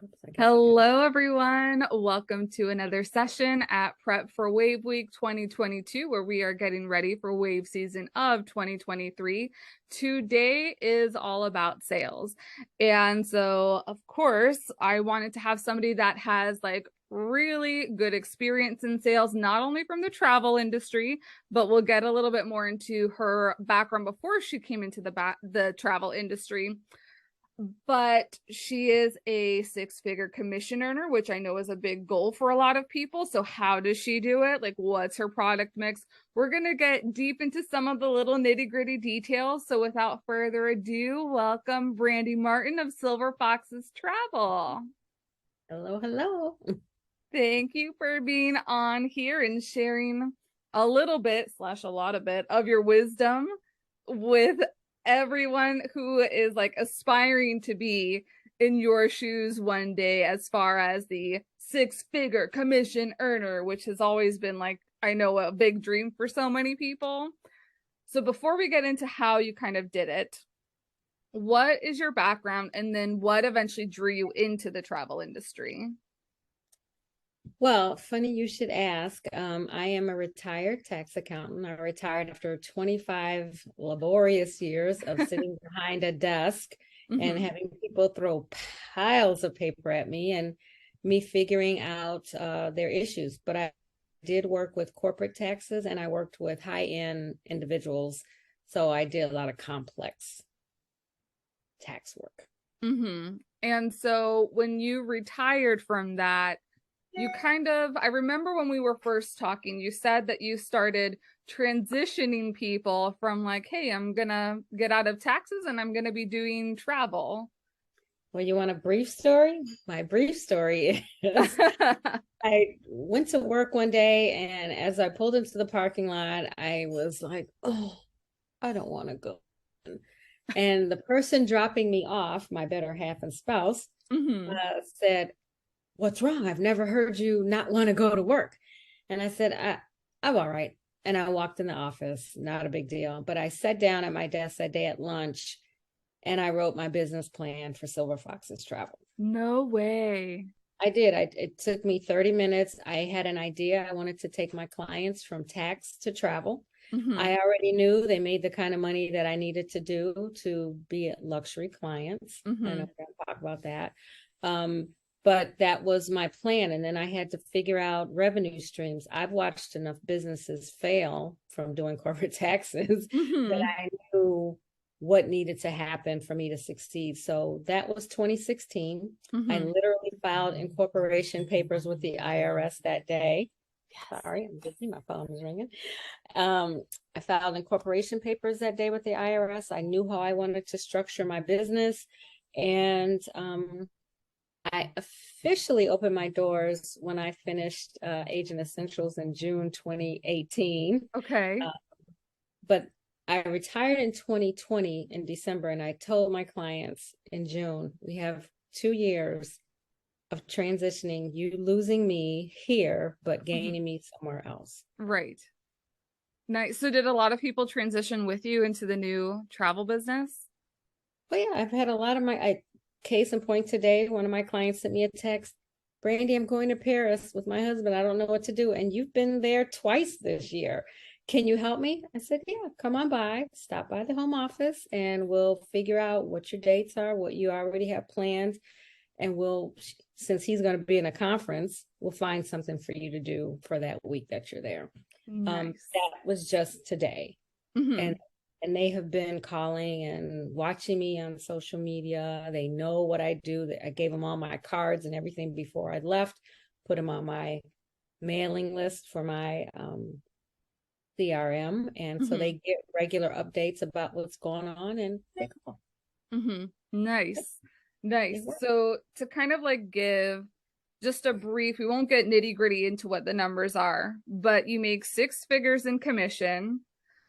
Oops, I guess I got it. Hello, everyone. Welcome to another session at Prep for Wave Week 2022, where we are getting ready for wave season of 2023. Today is all about sales. And so, of course, I wanted to have somebody that has like really good experience in sales, not only from the travel industry, but we'll get a little bit more into her background before she came into the travel industry. But she is a six-figure commission earner, which I know is a big goal for a lot of people. So how does she do it? Like, what's her product mix? We're going to get deep into some of the little nitty-gritty details. So without further ado, welcome Brandee Martin of Silver Foxes Travel. Hello, hello. Thank you for being on here and sharing a little bit slash a lot of it of your wisdom with everyone who is like aspiring to be in your shoes one day, as far as the six-figure commission earner, which has always been, like, I know, a big dream for so many people. So before we get into how you kind of did it, what is your background, and then what eventually drew you into the travel industry? Well, funny you should ask. I am a retired tax accountant. I retired after 25 laborious years of sitting behind a desk and Mm-hmm. having people throw piles of paper at me and me figuring out their issues. But I did work with corporate taxes and I worked with high-end individuals. So I did a lot of complex tax work. Mm-hmm. And so when you retired from that, you kind of, I remember when we were first talking, you said that you started transitioning people from like, hey, I'm gonna get out of taxes and I'm gonna be doing travel. Well, you want a brief story? My brief story is I went to work one day, and as I pulled into the parking lot, I was like, oh, I don't want to go. And the person dropping me off, my better half and spouse, Mm-hmm. said, what's wrong? I've never heard you not want to go to work. And I said, I'm all right. And I walked in the office, not a big deal. But I sat down at my desk that day at lunch and I wrote my business plan for Silver Foxes Travel. No way. I did. It took me 30 minutes. I had an idea. I wanted to take my clients from tax to travel. Mm-hmm. I already knew they made the kind of money that I needed to do to be luxury clients. I know Mm-hmm. we're going to talk about that. Um, but that was my plan. And then I had to figure out revenue streams. I've watched enough businesses fail from doing corporate taxes that Mm-hmm. I knew what needed to happen for me to succeed. So that was 2016. I Mm-hmm. literally filed incorporation papers with the IRS that day. Yes. Sorry, I'm busy. My phone is ringing. I filed incorporation papers that day with the IRS. I knew how I wanted to structure my business. And I officially opened my doors when I finished Agent Essentials in June 2018. Okay. Uh, but I retired in 2020 in December, and I told my clients in June, we have 2 years of transitioning, you losing me here, but Mm-hmm. gaining me somewhere else. Right. Nice. So did a lot of people transition with you into the new travel business? But yeah, I've had a lot of case in point today. One of my clients sent me a text, Brandee, I'm going to Paris with my husband. I don't know what to do. And you've been there twice this year. Can you help me? I said, yeah, come on by, stop by the home office, and we'll figure out what your dates are, what you already have planned. And since he's going to be in a conference, we'll find something for you to do for that week that you're there. Nice. That was just today. Mm-hmm. And and they have been calling and watching me on social media. They know what I do. I gave them all my cards and everything before I left, put them on my mailing list for my CRM. And so Mm-hmm. they get regular updates about what's going on and they call. Mm-hmm. Nice. They Nice. work. So to kind of like give just a brief, we won't get nitty gritty into what the numbers are, but you make six figures in commission,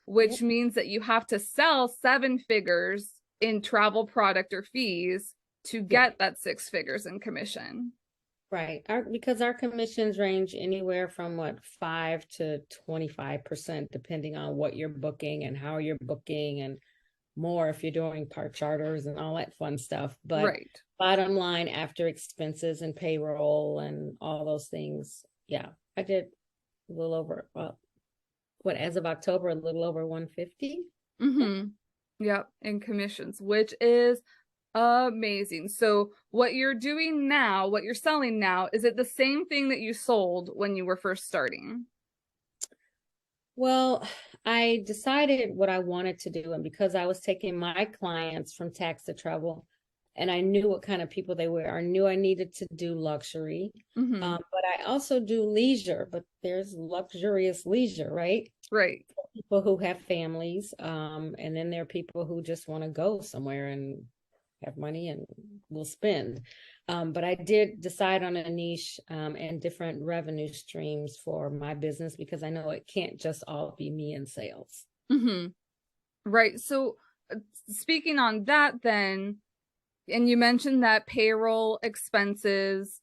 which Yep. means that you have to sell seven figures in travel product or fees to Yep. get that six figures in commission. Right. Because our commissions range anywhere from what 5 to 25%, depending on what you're booking and how you're booking and more if you're doing part charters and all that fun stuff. But Right. bottom line, after expenses and payroll and all those things, yeah, I did a little over, as of October, a little over 150. Mm-hmm. Yep. In commissions, which is amazing. So what you're doing now, what you're selling now, is it the same thing that you sold when you were first starting? Well, I decided what I wanted to do, and because I was taking my clients from tax to travel, and I knew what kind of people they were, I knew I needed to do luxury. Mm-hmm. But I also do leisure, but there's luxurious leisure, right? Right. People who have families, and then there are people who just want to go somewhere and have money and will spend. But I did decide on a niche, and different revenue streams for my business because I know it can't just all be me in sales. Mm-hmm. Right. So speaking on that then, and you mentioned that payroll expenses.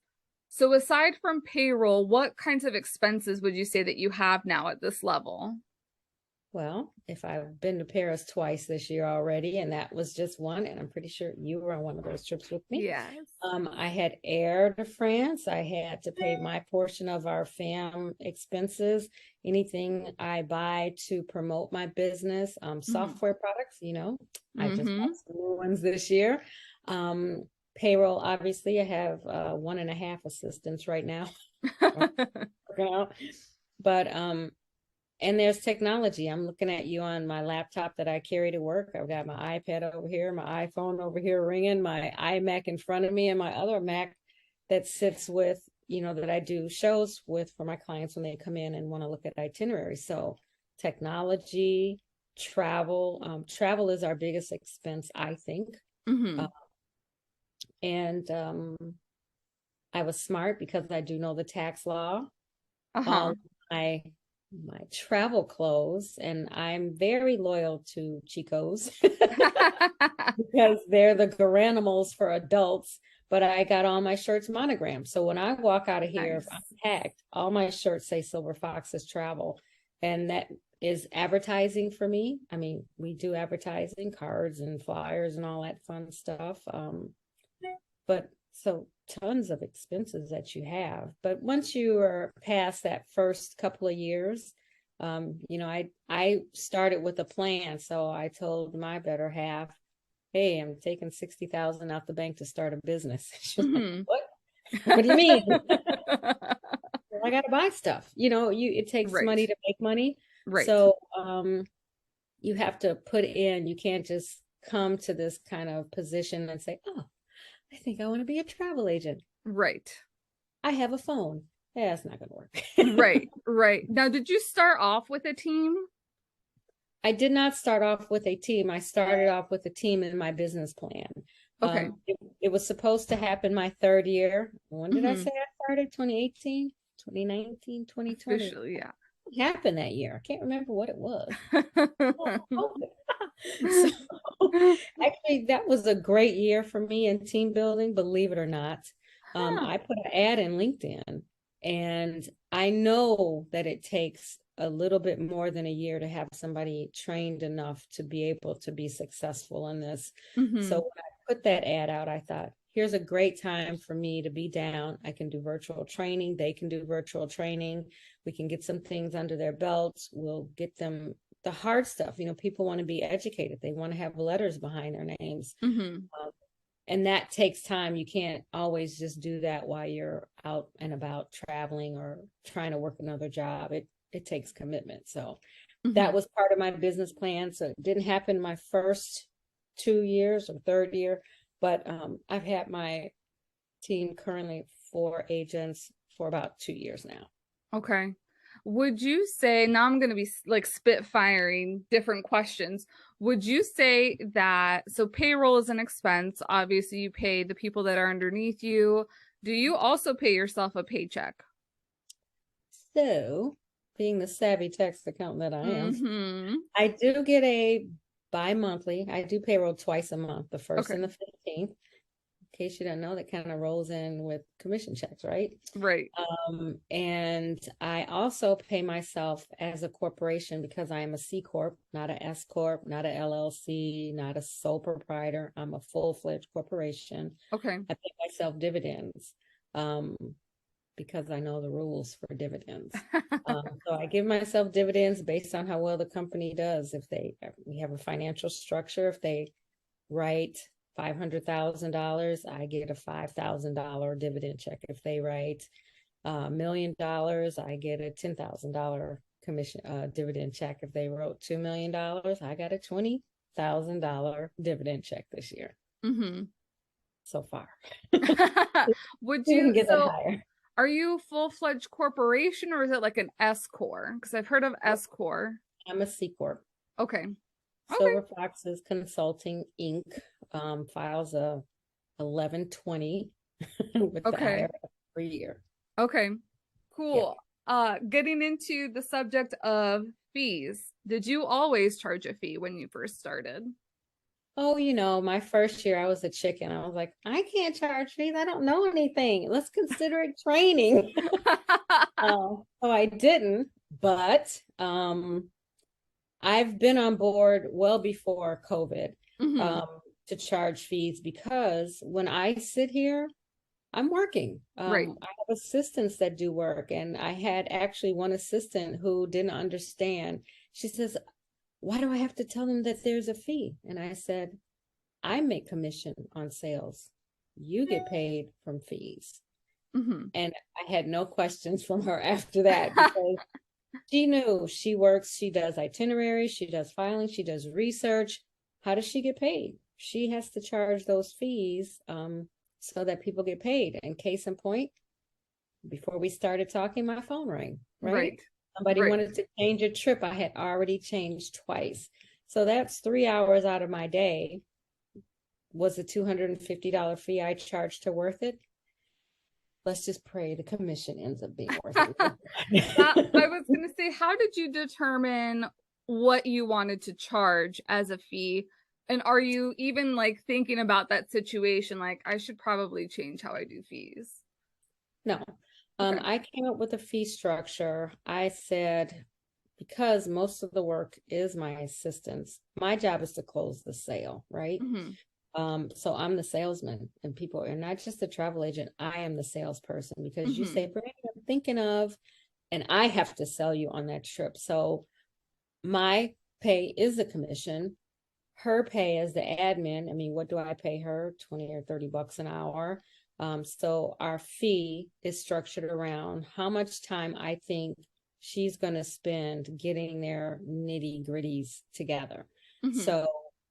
So aside from payroll, what kinds of expenses would you say that you have now at this level? Well, if I've been to Paris twice this year already, and that was just one, and I'm pretty sure you were on one of those trips with me. Yes. I had air to France. I had to pay my portion of our fam expenses. Anything I buy to promote my business, software products, I just Mm-hmm. bought some new ones this year. Payroll, obviously, I have 1.5 assistants right now. But and there's technology. I'm looking at you on my laptop that I carry to work. I've got my iPad over here, my iPhone over here ringing, my iMac in front of me, and my other Mac that sits with, that I do shows with for my clients when they come in and want to look at itineraries. So technology, travel is our biggest expense, I think. Mm-hmm. Uh, and I was smart because I do know the tax law. Uh-huh. All my travel clothes, and I'm very loyal to Chico's because they're the Garanimals for adults, but I got all my shirts monogrammed. So when I walk out of here, if I'm Nice. packed, all my shirts say Silver Foxes Travel. And that is advertising for me. I mean, we do advertising, cards and flyers and all that fun stuff. But so tons of expenses that you have. But once you are past that first couple of years, I started with a plan. So I told my better half, "Hey, I'm taking 60,000 out the bank to start a business." She's like, Mm-hmm. "What? What do you mean?" Well, I got to buy stuff. It takes Right. money to make money. Right. So you have to put in. You can't just come to this kind of position and say, "Oh, I think I want to be a travel agent. Right. I have a phone." Yeah, it's not going to work. Right. Right. Now, did you start off with a team? I did not start off with a team. I started off with a team in my business plan. Okay. It was supposed to happen my third year. When did I Mm-hmm. say I started? 2018, 2019, 2020. Officially, yeah. What happened that year? I can't remember what it was. So actually, that was a great year for me in team building, believe it or not. Huh. I put an ad in LinkedIn, and I know that it takes a little bit more than a year to have somebody trained enough to be able to be successful in this. So Mm-hmm. when I put that ad out, I thought, here's a great time for me to be down. I can do virtual training. They can do virtual training. We can get some things under their belts. We'll get them the hard stuff. People want to be educated. They want to have letters behind their names. Mm-hmm. And that takes time. You can't always just do that while you're out and about traveling or trying to work another job. It takes commitment. So Mm-hmm. that was part of my business plan. So it didn't happen my first 2 years or third year, but I've had my team currently 4 agents for about 2 years now. Okay. Would you say, now I'm going to be like spitfiring different questions. Would you say that, so payroll is an expense. Obviously, you pay the people that are underneath you. Do you also pay yourself a paycheck? So, being the savvy tax accountant that I am, Mm-hmm. I do get a bi-monthly. I do payroll twice a month, the first Okay. and the 15th. case you don't know, that kind of rolls in with commission checks, right? Right. And I also pay myself as a corporation because I am a C Corp, not a S Corp, not a LLC, not a sole proprietor. I'm a full-fledged corporation. Okay. I pay myself dividends because I know the rules for dividends. So I give myself dividends based on how well the company does. If we have a financial structure, if they write $500,000, I get a $5,000 dividend check. If they write $1 million, I get a $10,000 commission dividend check. If they wrote $2 million, I got a $20,000 dividend check this year. Mm-hmm. So far. Would You you can get that higher. Are you full-fledged corporation or is it like an S Corp? Because I've heard of S Corp. I'm a C Corp. Okay. Silver Foxes Consulting Inc. Files a 1120 with the IRS per year. Okay, cool. Yeah. Getting into the subject of fees, did you always charge a fee when you first started? Oh, my first year I was a chicken. I was like, I can't charge fees. I don't know anything. Let's consider it training. So I didn't, but I've been on board well before COVID to charge fees, because when I sit here, I'm working. Right. I have assistants that do work, and I had actually one assistant who didn't understand. She says, why do I have to tell them that there's a fee? And I said, I make commission on sales. You get paid from fees. And I had no questions from her after that, because she knew she works, she does itineraries, she does filing, she does research. How does she get paid? She has to charge those fees so that people get paid. And case in point, before we started talking, my phone rang, right? Somebody wanted to change a trip I had already changed twice. So that's 3 hours out of my day. Was a $250 fee I charged her worth it? Let's just pray the commission ends up being worth it. I was going to say, how did you determine what you wanted to charge as a fee? And are you even like thinking about that situation? Like, I should probably change how I do fees. No. I came up with a fee structure. I said, because most of the work is my assistant's, my job is to close the sale, right? So I'm the salesman, and people are not just the travel agent. I am the salesperson, because you say, Brandee, I'm thinking of, and I have to sell you on that trip. So my pay is a commission. Her pay as the admin, I mean, what do I pay her? 20 or 30 bucks an hour. So our fee is structured around how much time I think she's going to spend getting their nitty gritties together. So,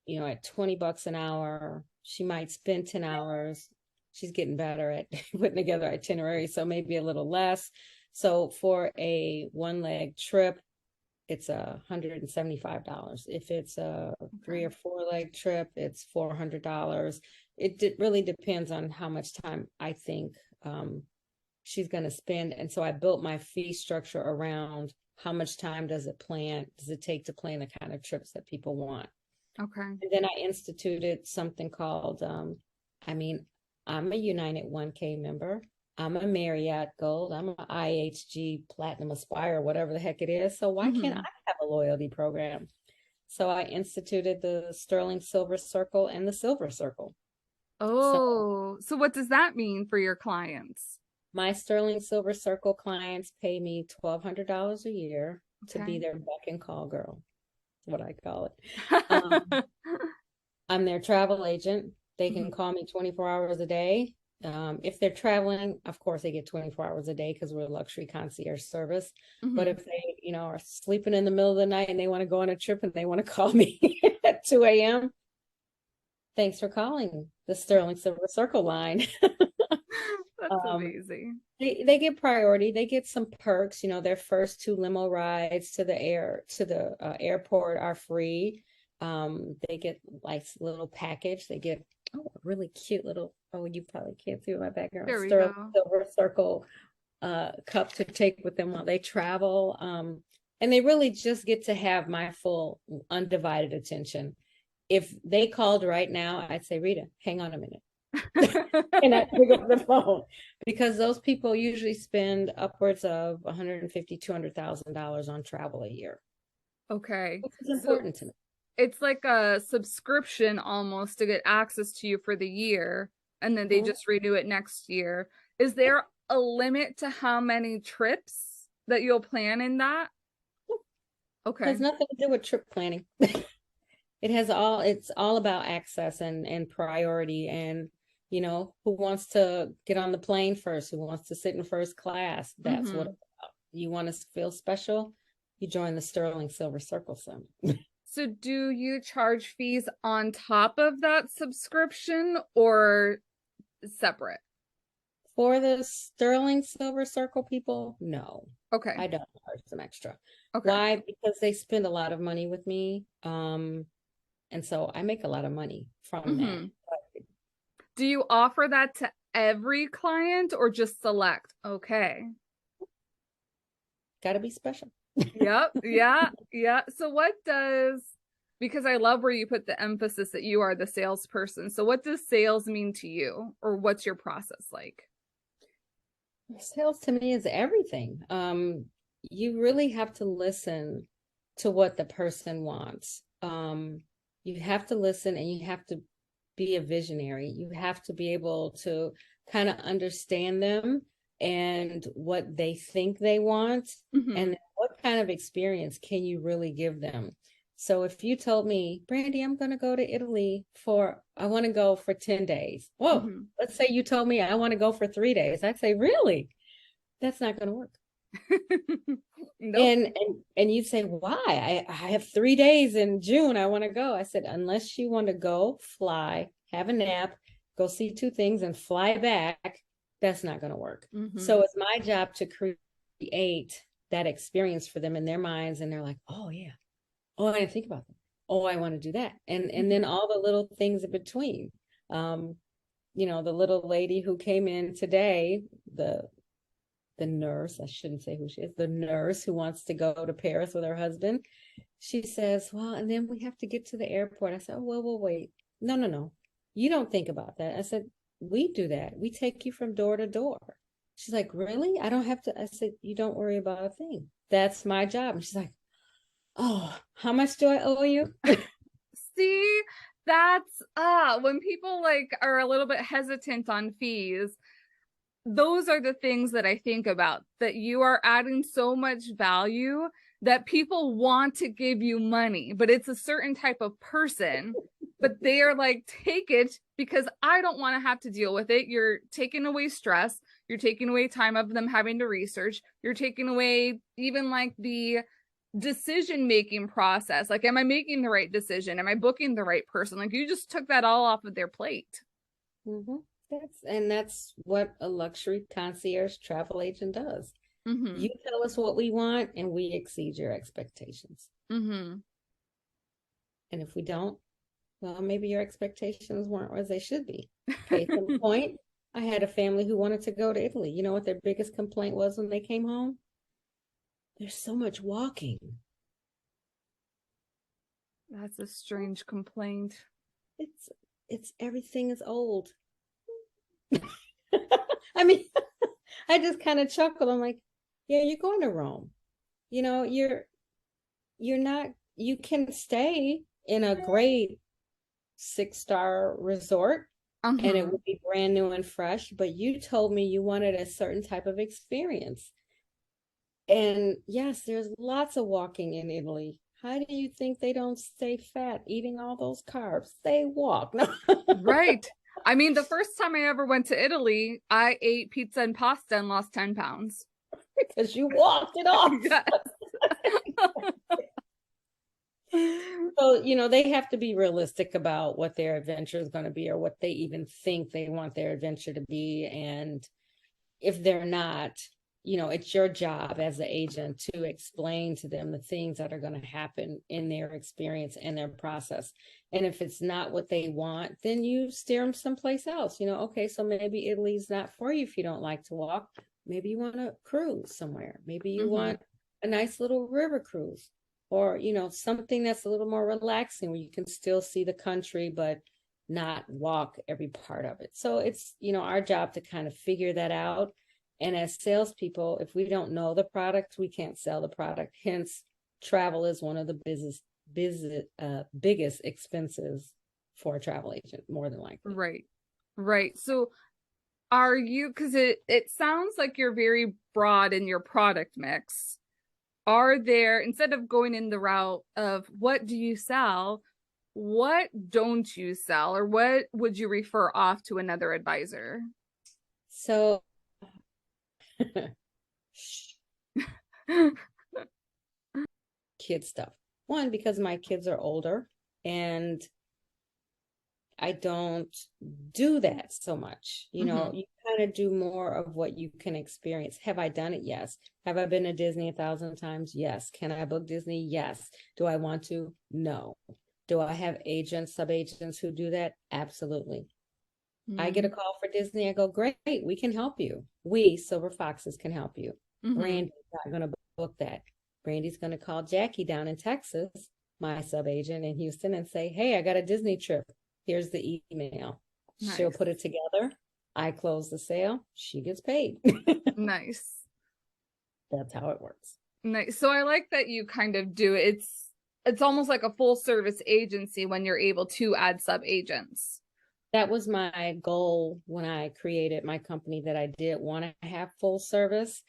at 20 bucks an hour, she might spend 10 hours. She's getting better at putting together itineraries, so maybe a little less. So for a one-leg trip, it's $175. If it's a 3 or 4 leg trip, it's $400. It really depends on how much time I think she's going to spend. And so I built my fee structure around how much time does it take to plan the kind of trips that people want. And then I instituted something called, I'm a United 1K member. I'm a Marriott Gold. I'm an IHG Platinum Aspire, whatever the heck it is. So why can't I have a loyalty program? So I instituted the Sterling Silver Circle and the Silver Circle. So what does that mean for your clients? My Sterling Silver Circle clients pay me $1,200 a year to be their beck and call girl. That's what I call it. I'm their travel agent. They can call me 24 hours a day. If they're traveling, of course, they get 24 hours a day because we're a luxury concierge service. But if they, are sleeping in the middle of the night and they want to go on a trip and they want to call me at 2 a.m., thanks for calling the Sterling Silver Circle line. That's amazing. They get priority. They get some perks. Their first 2 limo rides to the airport are free. They get like little package. They get a really cute little, you probably can't see my background. There we Sterling go. Silver Circle cup to take with them while they travel. And they really just get to have my full undivided attention. If they called right now, I'd say, Rita, hang on a minute. And I pick up the phone because those people usually spend upwards of 150, $200,000 on travel a year, Okay. which is So important to me. it's like a subscription almost to get access to you for the year, and then they Mhm. just renew it next year. Is there a limit to how many trips that you'll plan in that? Okay. Has nothing to do with trip planning. It's all about access and priority and who wants to get on the plane first, who wants to sit in first class. That's what Mm-hmm. it's about. You want to feel special, you join the Sterling Silver Circle Summit. So do you charge fees on top of that subscription or separate? For the Sterling Silver Circle people, no, Okay. I don't charge them extra. Okay. Why? Because they spend a lot of money with me. And so I make a lot of money from that. Mm-hmm. Do you offer that to every client or just select? Okay. Got to be special. Yep. Yeah. Yeah. So what does, because I love where you put the emphasis that you are the salesperson. So what does sales mean to you, or what's your process like? Sales to me is everything. You really have to listen to what the person wants. You have to listen and you have to be a visionary. You have to be able to kind of understand them and what they think they want, Mm-hmm. and what kind of experience can you really give them. So if you told me, Brandee, I'm going to go to Italy I want to go for 10 days. Whoa, Mm-hmm. let's say you told me I want to go for 3 days. I'd say, really? That's not going to work. Nope. And you'd say, why? I have 3 days in June. I want to go. I said, unless you want to go, fly, have a nap, go see two things and fly back, that's not going to work. Mm-hmm. So it's my job to create that experience for them in their minds. And they're like, oh yeah. Oh, I didn't think about that. Oh, I want to do that. And then Mm-hmm. all the little things in between. The little lady who came in today, the nurse, I shouldn't say who she is, the nurse who wants to go to Paris with her husband. She says, well, and then we have to get to the airport. I said, oh, well, wait. No, no, no. You don't think about that. I said, we do that. We take you from door to door. She's like, really? I don't have to. I said, you don't worry about a thing. That's my job. And she's like, oh, how much do I owe you? See, that's when people like are a little bit hesitant on fees, those are the things that I think about, that you are adding so much value that people want to give you money, but it's a certain type of person. But they are like, take it because I don't want to have to deal with it. You're taking away stress. You're taking away time of them having to research. You're taking away even like the decision making process. Like, am I making the right decision? Am I booking the right person? Like, you just took that all off of their plate. Mm-hmm. That's what a luxury concierge travel agent does. Mm-hmm. You tell us what we want and we exceed your expectations. Mm-hmm. And if we don't, well, maybe your expectations weren't as they should be. Case in point, I had a family who wanted to go to Italy. You know what their biggest complaint was when they came home? There's so much walking. That's a strange complaint. It's it's everything is old. I mean, I just kind of chuckled. I'm like, yeah, you're going to Rome. You're not, you can stay in a great 6-star resort and it Uh-huh. would be brand new and fresh, but you told me you wanted a certain type of experience. And yes, there's lots of walking in Italy. How do you think they don't stay fat eating all those carbs? They walk. No. Right. I mean, the first time I ever went to Italy, I ate pizza and pasta and lost 10 pounds. Because you walked it off. Yes. So, they have to be realistic about what their adventure is going to be or what they even think they want their adventure to be. And if they're not, it's your job as the agent to explain to them the things that are going to happen in their experience and their process. And if it's not what they want, then you steer them someplace else. Okay, so maybe Italy's not for you if you don't like to walk. Maybe you want to cruise somewhere. Maybe you Mm-hmm. want a nice little river cruise or, something that's a little more relaxing where you can still see the country, but not walk every part of it. So it's, our job to kind of figure that out. And as salespeople, if we don't know the product, we can't sell the product. Hence, travel is one of the biggest expenses for a travel agent, more than likely. Right. Right. So are you, because it sounds like you're very broad in your product mix. Are there, instead of going in the route of what do you sell, what don't you sell, or what would you refer off to another advisor? So kid stuff. One, because my kids are older and I don't do that so much. You kind of do more of what you can experience. Have I done it? Yes. Have I been to Disney 1,000 times? Yes. Can I book Disney? Yes. Do I want to? No. Do I have agents, sub-agents who do that? Absolutely. I get a call for Disney. I go, great, we can help you. We, Silver Foxes, can help you. Brandee's not going to book that. Brandee's going to call Jackie down in Texas, my sub-agent in Houston, and say, hey, I got a Disney trip. Here's the email. Nice. She'll put it together. I close the sale. She gets paid. Nice. That's how it works. Nice. So I like that you kind of do it. It's almost like a full service agency when you're able to add sub-agents. That was my goal when I created my company, that I did want to have full service.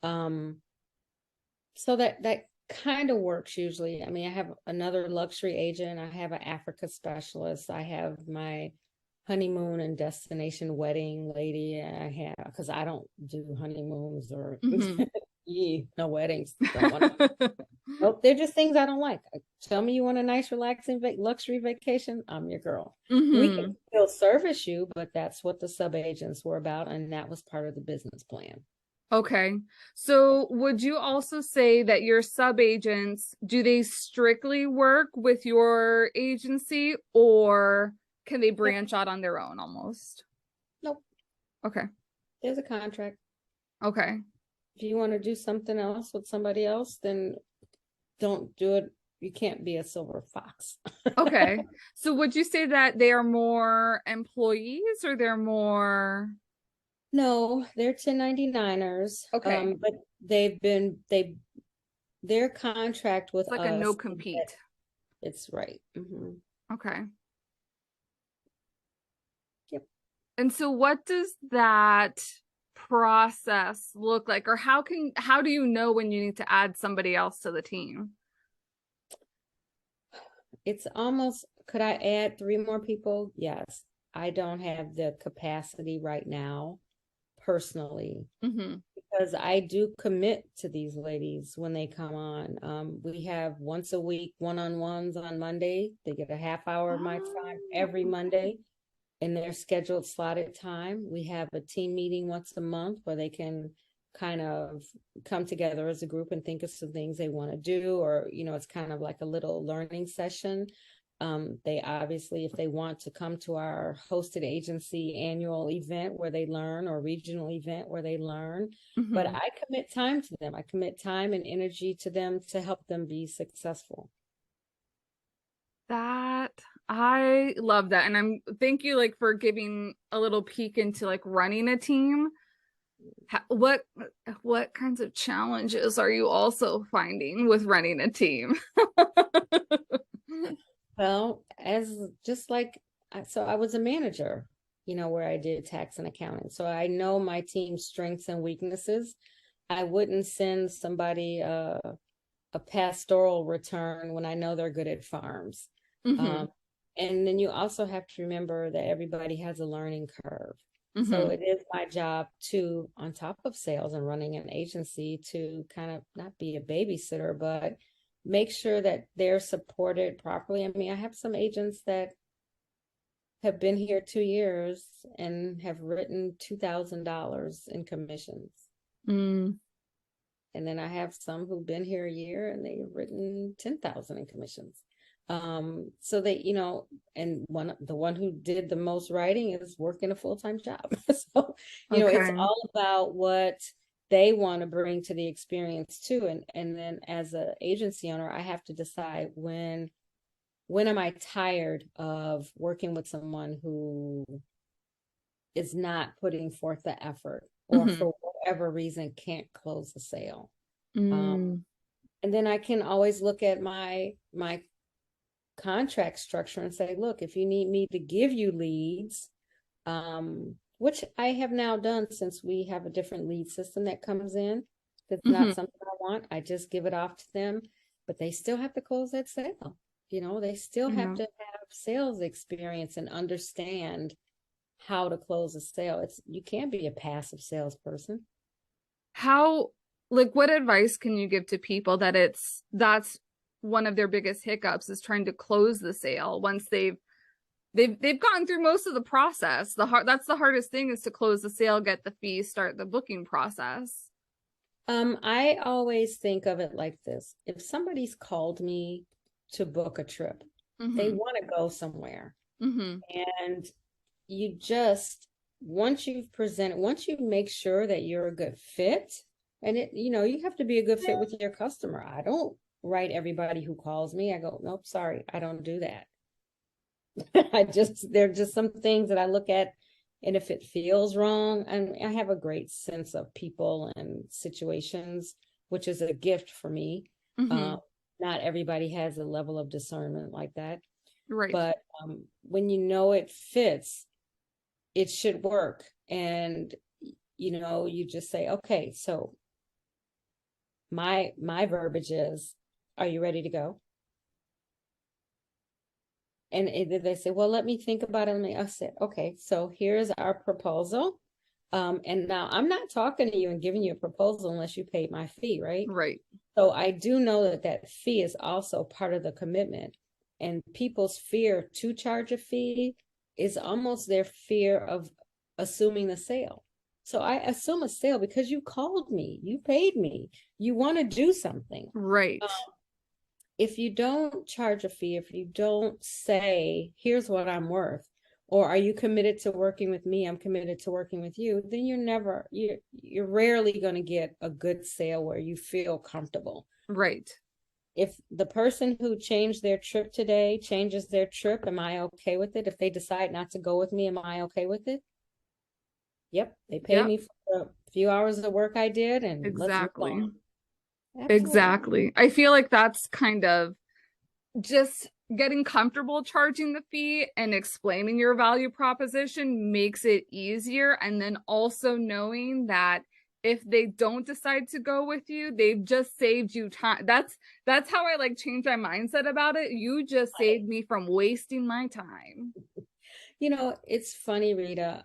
So that kind of works usually. I mean, I have another luxury agent. I have an Africa specialist. I have my honeymoon and destination wedding lady. I have, because I don't do honeymoons or no weddings. Nope, they're just things I don't like. Tell me you want a nice, relaxing luxury vacation, I'm your girl. We can still service you, but that's what the sub-agents were about, and that was part of the business plan. Okay. So would you also say that your sub-agents, do they strictly work with your agency, or can they branch out on their own almost? Nope. Okay. There's a contract. Okay. If you want to do something else with somebody else, then don't do it. You can't be a silver fox. Okay. So would you say that they are more employees, or they're more... No, they're 1099ers. Okay. But their contract with it's like us, a no compete. It's right. Okay. Yep. And so what does that process look like, or how do you know when you need to add somebody else to the team? It's almost, could I add 3 more people? Yes. I don't have the capacity right now, personally, because I do commit to these ladies when they come on. We have once a week one-on-ones on Monday. They get a half hour of my time every Monday in their scheduled slotted time. We have a team meeting once a month where they can kind of come together as a group and think of some things they want to do, or it's kind of like a little learning session. They obviously, if they want to come to our hosted agency annual event where they learn, or regional event where they learn, but I commit time to them. I commit time and energy to them to help them be successful. That, I love that. And thank you for giving a little peek into running a team. What kinds of challenges are you also finding with running a team? Well, so I was a manager, where I did tax and accounting. So I know my team's strengths and weaknesses. I wouldn't send somebody a pastoral return when I know they're good at farms. And then you also have to remember that everybody has a learning curve. So it is my job to, on top of sales and running an agency, to kind of not be a babysitter, but make sure that they're supported properly. I mean, I have some agents that have been here 2 years and have written $2,000 in commissions. And then I have some who've been here a year and they've written 10,000 in commissions. So they, and the one who did the most writing is working a full-time job. So, it's all about what they want to bring to the experience too. And then as an agency owner, I have to decide when when am I tired of working with someone who is not putting forth the effort or Mm-hmm. for whatever reason can't close the sale? Mm. And then I can always look at my contract structure and say, look, if you need me to give you leads, which I have now done since we have a different lead system that comes in. If it's Mm-hmm. not something I want, I just give it off to them, but they still have to close that sale. They still have Yeah. to have sales experience and understand how to close a sale. You can't be a passive salesperson. How, like, what advice can you give to people that's one of their biggest hiccups is trying to close the sale once they've gotten through most of the process. That's the hardest thing, is to close the sale, get the fee, start the booking process. I always think of it like this. If somebody's called me to book a trip, they Mm-hmm. want to go somewhere. Mm-hmm. And you once you make sure that you're a good fit, and you have to be a good fit with your customer. I don't write everybody who calls me. I go, nope, sorry, I don't do that. There are just some things that I look at, and if it feels wrong, and I have a great sense of people and situations, which is a gift for me. Mm-hmm. Not everybody has a level of discernment like that, Right. but when it fits, it should work. And you just say, okay, so my verbiage is, are you ready to go? And they say, well, let me think about it. I said, okay, so here's our proposal. And now I'm not talking to you and giving you a proposal unless you paid my fee, right? Right. So I do know that fee is also part of the commitment. And people's fear to charge a fee is almost their fear of assuming the sale. So I assume a sale because you called me, you paid me, you want to do something. Right. If you don't charge a fee, if you don't say, here's what I'm worth, or are you committed to working with me? I'm committed to working with you. Then you're rarely going to get a good sale where you feel comfortable. Right. If the person who changed their trip today changes their trip, am I okay with it? If they decide not to go with me, am I okay with it? Yep, they paid Yep. me for a few hours of work I did, and let's move Exactly. on. Absolutely. Exactly. I feel like that's kind of just getting comfortable charging the fee and explaining your value proposition makes it easier. And then also knowing that if they don't decide to go with you, they've just saved you time. That's how I like change my mindset about it. You just saved me from wasting my time. It's funny, Rita.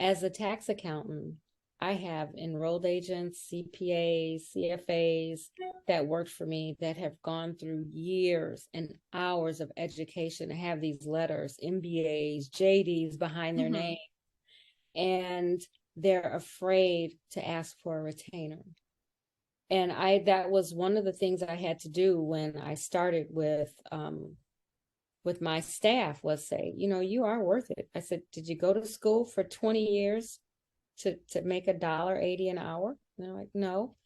As a tax accountant, I have enrolled agents, CPAs, CFAs that worked for me that have gone through years and hours of education to have these letters, MBAs, JDs behind their Mm-hmm. name, and they're afraid to ask for a retainer. And that was one of the things I had to do when I started with my staff, was say, you are worth it. I said, did you go to school for 20 years to make $1.80 an hour? And they're like, no.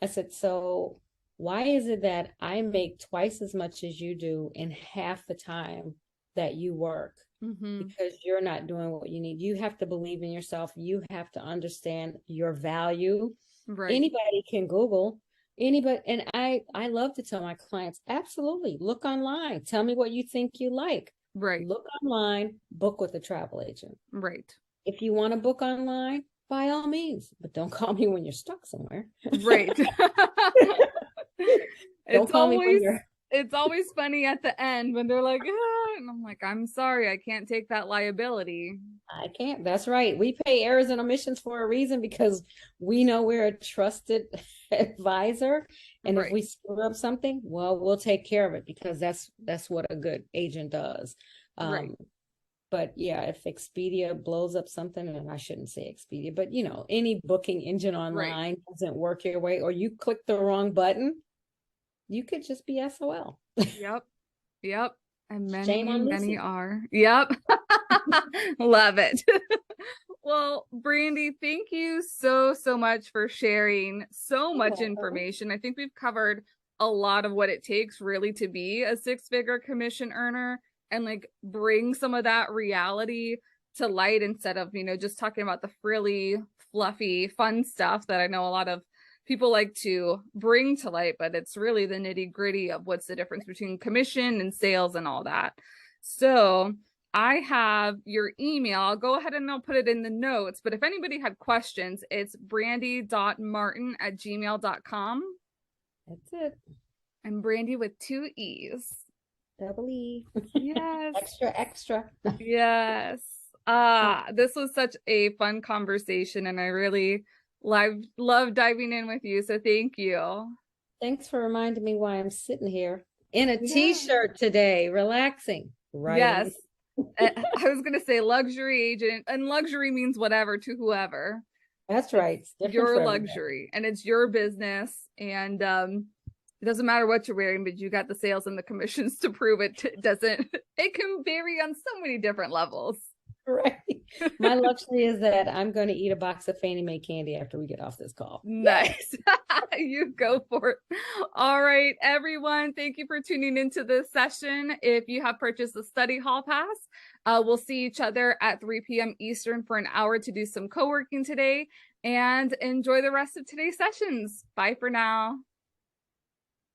I said, so why is it that I make twice as much as you do in half the time that you work? Mm-hmm. Because you're not doing what you need. You have to believe in yourself. You have to understand your value. Right. Anybody can Google. Anybody, and I love to tell my clients, absolutely, look online. Tell me what you think you like. Right. Look online, book with a travel agent. Right. If you want to book online, by all means, but don't call me when you're stuck somewhere. Right. Don't it's call me when always you're it's always funny at the end when they're like, ah, and I'm like, I'm sorry, I can't take that liability. I can't. That's right. We pay errors and omissions for a reason, because we know we're a trusted advisor. And if Right. we screw up something, well, we'll take care of it, because that's what a good agent does. Right. But yeah, if Expedia blows up something, and I shouldn't say Expedia, but any booking engine Right. online doesn't work your way, or you click the wrong button, you could just be SOL. Yep. Yep. And Shame many, on many Lucy. are. Yep. Love it. Well, Brandee, thank you so, so much for sharing so You're much welcome. information. I think we've covered a lot of what it takes really to be a six-figure commission earner, and like bring some of that reality to light instead of, just talking about the frilly, fluffy, fun stuff that I know a lot of people like to bring to light, but it's really the nitty-gritty of what's the difference between commission and sales and all that. So I have your email. I'll go ahead and I'll put it in the notes, but if anybody had questions, it's brandee.martin@gmail.com. That's it. And Brandee with 2 E's. Double E. Yes. Extra. Yes. This was such a fun conversation, and I really love diving in with you. So thank you. Thanks for reminding me why I'm sitting here in a t-shirt today, relaxing. Right. Yes. I was going to say luxury agent, and luxury means whatever to whoever. That's right. Your luxury, and it's your business. And it doesn't matter what you're wearing, but you got the sales and the commissions to prove it. It can vary on so many different levels. Right. My luxury is that I'm going to eat a box of Fannie Mae candy after we get off this call. Nice. You go for it. All right, everyone. Thank you for tuning into this session. If you have purchased the study hall pass, we'll see each other at 3 p.m. Eastern for an hour to do some co-working today, and enjoy the rest of today's sessions. Bye for now.